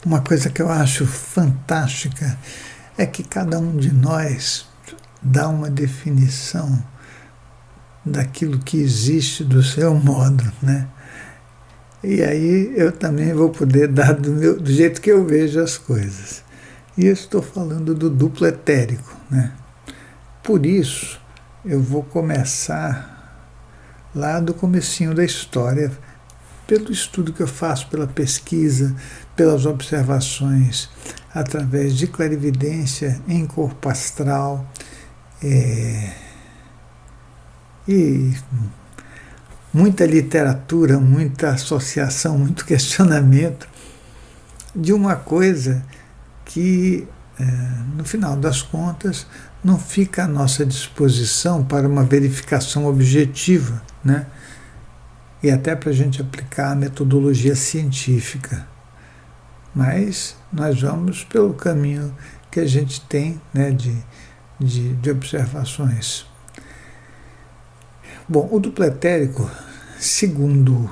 Uma coisa que eu acho fantástica é que cada um de nós dá uma definição daquilo que existe do seu modo, né? E aí eu também vou poder dar do jeito que eu vejo as coisas. E eu estou falando do duplo etérico, né? Por isso, eu vou começar lá do comecinho da história, pelo estudo que eu faço, pela pesquisa, pelas observações, através de clarividência em corpo astral, e muita literatura, muita associação, muito questionamento de uma coisa que, no final das contas, não fica à nossa disposição para uma verificação objetiva, né? E até para a gente aplicar a metodologia científica. Mas nós vamos pelo caminho que a gente tem, né, de observações. Bom, o duplo etérico, segundo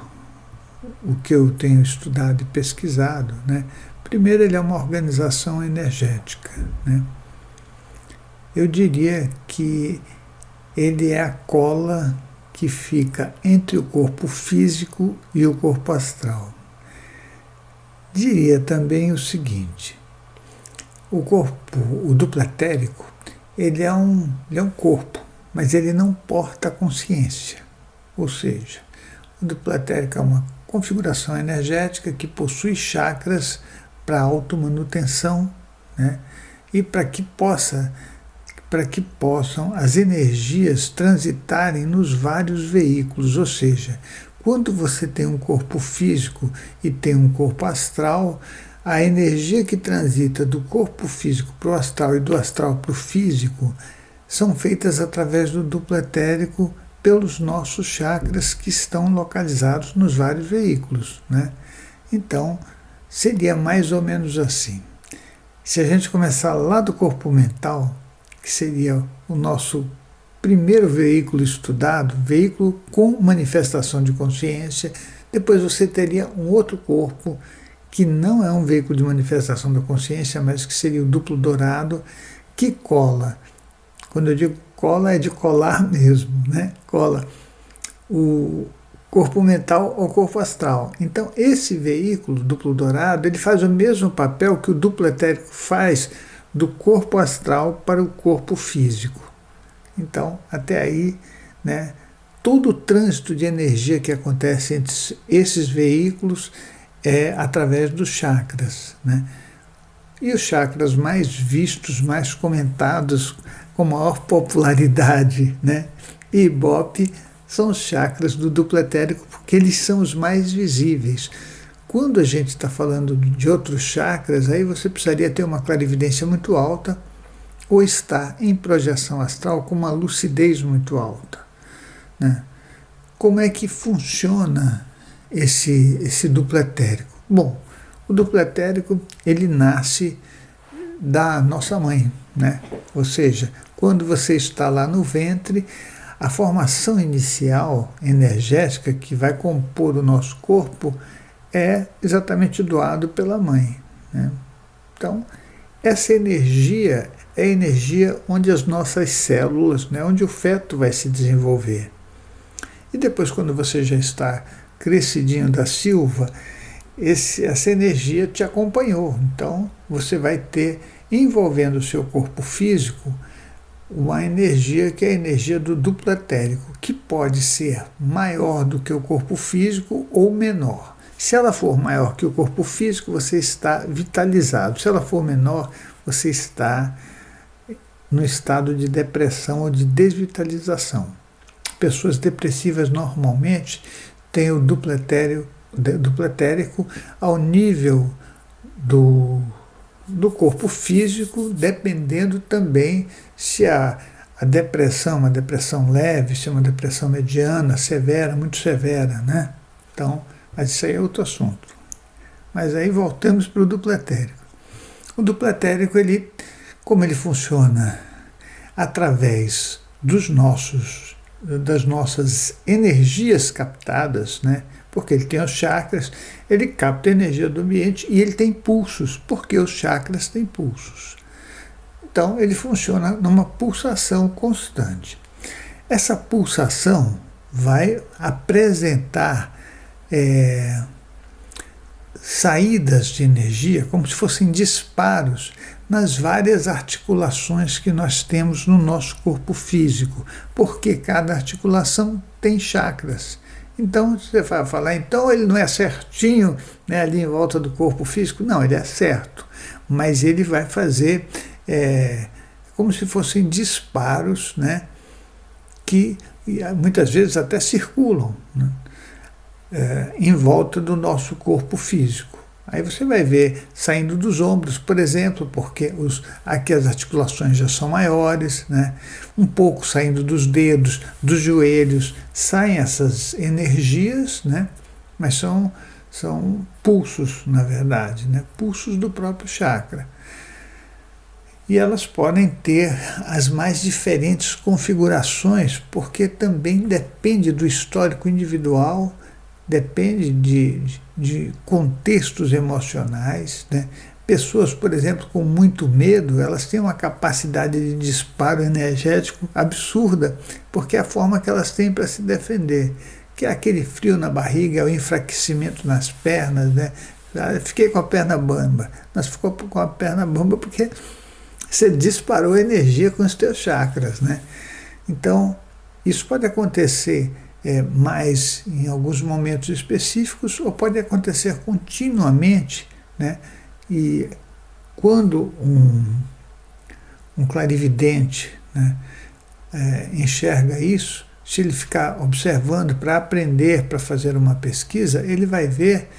o que eu tenho estudado e pesquisado, né, primeiro ele é uma organização energética, né? Eu diria que ele é a cola que fica entre o corpo físico e o corpo astral. Diria também o seguinte: o duplo etérico, ele é um corpo, mas ele não porta a consciência. Ou seja, o duplo etérico é uma configuração energética que possui chakras para automanutenção, né? E para que possam as energias transitarem nos vários veículos, ou seja, quando você tem um corpo físico e tem um corpo astral, a energia que transita do corpo físico para o astral e do astral para o físico são feitas através do duplo etérico pelos nossos chakras que estão localizados nos vários veículos, né? Então, seria mais ou menos assim. Se a gente começar lá do corpo mental, que seria o nosso primeiro veículo estudado, veículo com manifestação de consciência, depois você teria um outro corpo que não é um veículo de manifestação da consciência, mas que seria o duplo dourado, que cola. Quando eu digo cola, é de colar mesmo, né? Cola o corpo mental ao corpo astral. Então, esse veículo duplo dourado, ele faz o mesmo papel que o duplo etérico faz do corpo astral para o corpo físico. Então, até aí, né, todo o trânsito de energia que acontece entre esses veículos é através dos chakras, né? E os chakras mais vistos, mais comentados, com maior popularidade, né, e ibope, são os chakras do duplo etérico, porque eles são os mais visíveis. Quando a gente está falando de outros chakras, aí você precisaria ter uma clarividência muito alta ou estar em projeção astral com uma lucidez muito alta, né? Como é que funciona esse duplo etérico? Bom, o duplo etérico, ele nasce da nossa mãe, né? Ou seja, quando você está lá no ventre, a formação inicial energética que vai compor o nosso corpo é exatamente doado pela mãe, né? Então, essa energia é a energia onde as nossas células, né, onde o feto vai se desenvolver. E depois, quando você já está crescidinho da silva, essa energia te acompanhou. Então, você vai ter, envolvendo o seu corpo físico, uma energia que é a energia do duplo etérico, que pode ser maior do que o corpo físico ou menor. Se ela for maior que o corpo físico, você está vitalizado. Se ela for menor, você está no estado de depressão ou de desvitalização. Pessoas depressivas normalmente têm o duplo etérico ao nível do corpo físico, dependendo também se a depressão é uma depressão leve, se é uma depressão mediana, severa, muito severa, né? Então, mas isso aí é outro assunto. Mas aí voltamos para o duplo etérico. O duplo etérico, como ele funciona? Através das nossas energias captadas, né? porque ele tem os chakras, ele capta a energia do ambiente e ele tem pulsos, porque os chakras têm pulsos. Então ele funciona numa pulsação constante. Essa pulsação vai apresentar saídas de energia, como se fossem disparos, nas várias articulações que nós temos no nosso corpo físico, porque cada articulação tem chakras. Então você vai falar, então ele não é certinho, né, ali em volta do corpo físico? Não, ele é certo, mas ele vai fazer como se fossem disparos, né, que muitas vezes até circulam, né, em volta do nosso corpo físico. Aí você vai ver saindo dos ombros, por exemplo, porque aqui as articulações já são maiores, né? Um pouco saindo dos dedos, dos joelhos, saem essas energias, né? Mas são pulsos, na verdade, né? Pulsos do próprio chakra. E elas podem ter as mais diferentes configurações, porque também depende do histórico individual, depende de contextos emocionais, né? Pessoas, por exemplo, com muito medo, elas têm uma capacidade de disparo energético absurda, porque é a forma que elas têm para se defender, que é aquele frio na barriga, o enfraquecimento nas pernas, né? Fiquei com a perna bamba, mas ficou com a perna bamba porque você disparou energia com os teus chakras, né? Então, isso pode acontecer mais em alguns momentos específicos, ou pode acontecer continuamente, né? E quando um clarividente, né, enxerga isso, se ele ficar observando para aprender, para fazer uma pesquisa, ele vai ver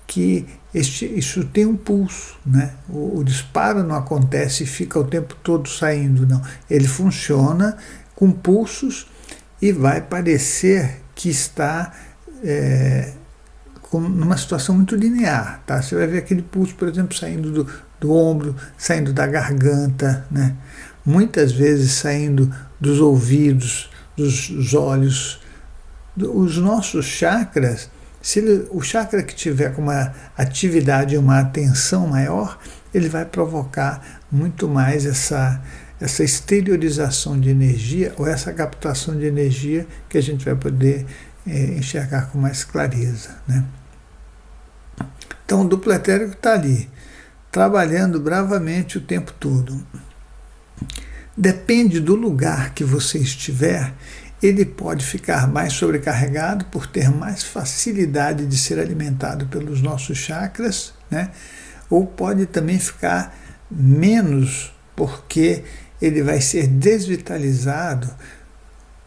que isso tem um pulso, né? O disparo não acontece e fica o tempo todo saindo, não. Ele funciona com pulsos e vai parecer que está numa situação muito linear, tá? Você vai ver aquele pulso, por exemplo, saindo do ombro, saindo da garganta, né? Muitas vezes saindo dos ouvidos, dos olhos. Os nossos chakras, o chakra que tiver com uma atividade, uma atenção maior, ele vai provocar muito mais essa exteriorização de energia, ou essa captação de energia que a gente vai poder enxergar com mais clareza, né? Então o duplo etérico está ali, trabalhando bravamente o tempo todo. Depende do lugar que você estiver, ele pode ficar mais sobrecarregado por ter mais facilidade de ser alimentado pelos nossos chakras, né? Ou pode também ficar menos, porque ele vai ser desvitalizado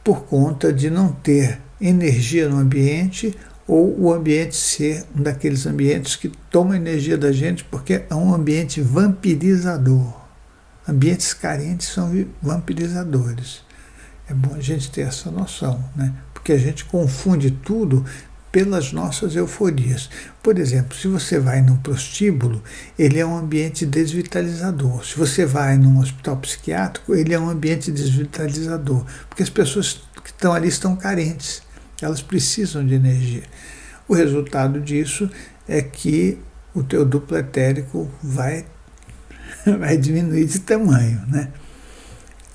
por conta de não ter energia no ambiente, ou o ambiente ser um daqueles ambientes que toma energia da gente, porque é um ambiente vampirizador. Ambientes carentes são vampirizadores. É bom a gente ter essa noção, né? Porque a gente confunde tudo pelas nossas euforias. Por exemplo, se você vai num prostíbulo, ele é um ambiente desvitalizador. Se você vai num hospital psiquiátrico, ele é um ambiente desvitalizador, porque as pessoas que estão ali estão carentes, elas precisam de energia. O resultado disso é que o teu duplo etérico vai diminuir de tamanho, né?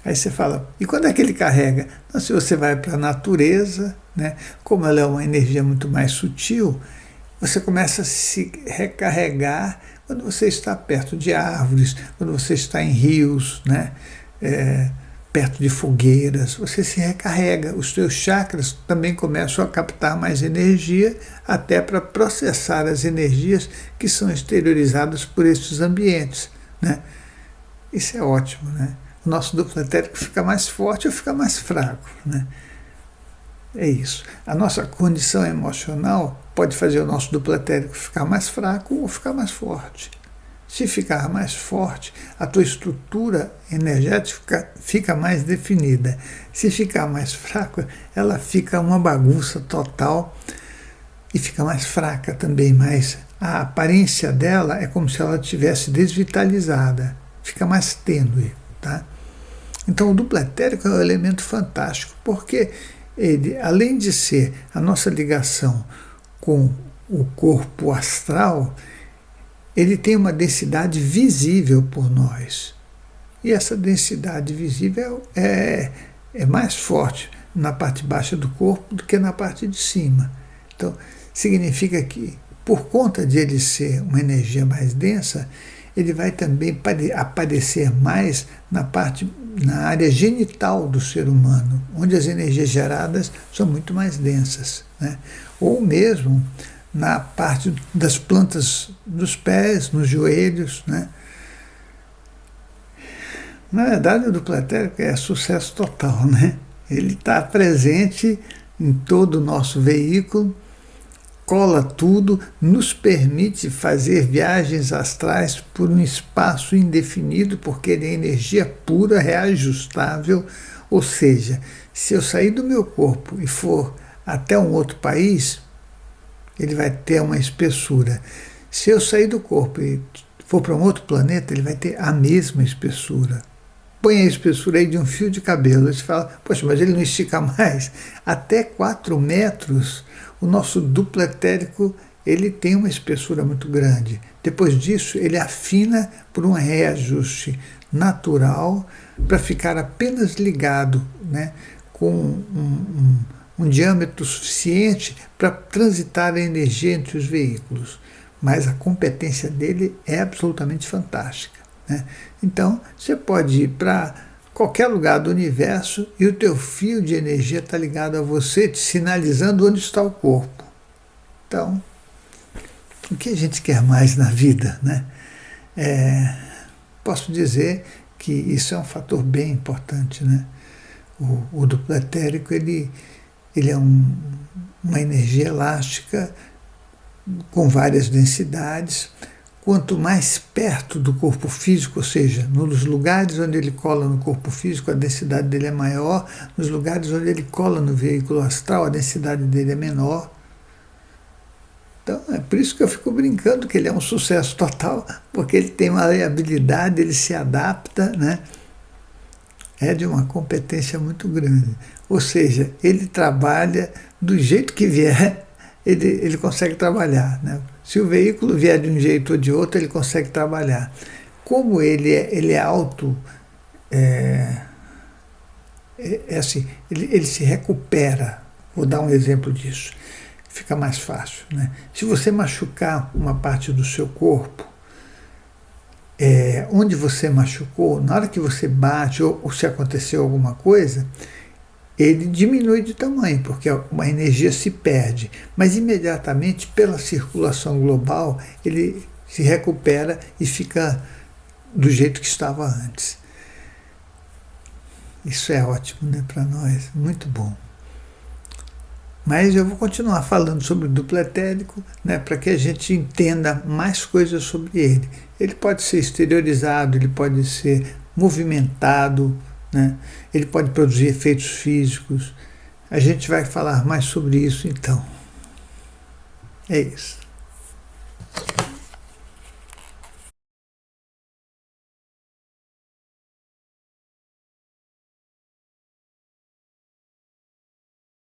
Aí você fala, e quando é que ele carrega? Então, se você vai para a natureza, né, como ela é uma energia muito mais sutil, você começa a se recarregar quando você está perto de árvores, quando você está em rios, né, perto de fogueiras, você se recarrega. Os seus chakras também começam a captar mais energia, até para processar as energias que são exteriorizadas por esses ambientes, né? Isso é ótimo, né? O nosso duplo etérico fica mais forte ou fica mais fraco, né? É isso. A nossa condição emocional pode fazer o nosso duplo etérico ficar mais fraco ou ficar mais forte. Se ficar mais forte, a tua estrutura energética fica mais definida. Se ficar mais fraca, ela fica uma bagunça total e fica mais fraca também, mas a aparência dela é como se ela tivesse desvitalizada, fica mais tênue, tá? Então o duplo etérico é um elemento fantástico, porque ele, além de ser a nossa ligação com o corpo astral, ele tem uma densidade visível por nós. E essa densidade visível é mais forte na parte baixa do corpo do que na parte de cima. Então, significa que, por conta de ele ser uma energia mais densa, ele vai também aparecer mais na área genital do ser humano, onde as energias geradas são muito mais densas, né? Ou mesmo na parte das plantas dos pés, nos joelhos, né? Na verdade, o duplo etérico é sucesso total, né? Ele está presente em todo o nosso veículo, cola tudo, nos permite fazer viagens astrais por um espaço indefinido, porque ele é energia pura, reajustável, ou seja, se eu sair do meu corpo e for até um outro país, ele vai ter uma espessura. Se eu sair do corpo e for para um outro planeta, ele vai ter a mesma espessura. Põe a espessura aí de um fio de cabelo. Você fala, poxa, mas ele não estica mais. Até 4 metros, o nosso duplo etérico ele tem uma espessura muito grande. Depois disso, ele afina por um reajuste natural para ficar apenas ligado, né, com um diâmetro suficiente para transitar a energia entre os veículos. Mas a competência dele é absolutamente fantástica, né? Então, você pode ir para qualquer lugar do universo e o teu fio de energia está ligado a você, te sinalizando onde está o corpo. Então, o que a gente quer mais na vida, né? Posso dizer que isso é um fator bem importante, né? O duplo etérico, ele é uma energia elástica com várias densidades. Quanto mais perto do corpo físico, ou seja, nos lugares onde ele cola no corpo físico, a densidade dele é maior, nos lugares onde ele cola no veículo astral, a densidade dele é menor. Então, é por isso que eu fico brincando que ele é um sucesso total, porque ele tem uma habilidade, ele se adapta, né? É de uma competência muito grande. Ou seja, ele trabalha do jeito que vier, ele consegue trabalhar, né? Se o veículo vier de um jeito ou de outro, ele consegue trabalhar. Como ele é alto, assim, ele se recupera. Vou dar um exemplo disso. Fica mais fácil, né? Se você machucar uma parte do seu corpo, onde você machucou, na hora que você bate ou se aconteceu alguma coisa, ele diminui de tamanho, porque a energia se perde, mas imediatamente pela circulação global ele se recupera e fica do jeito que estava antes. Isso é ótimo, né, para nós, muito bom. Mas eu vou continuar falando sobre o duplo etérico, né, para que a gente entenda mais coisas sobre ele. Ele pode ser exteriorizado, ele pode ser movimentado, né? Ele pode produzir efeitos físicos. A gente vai falar mais sobre isso então. É isso.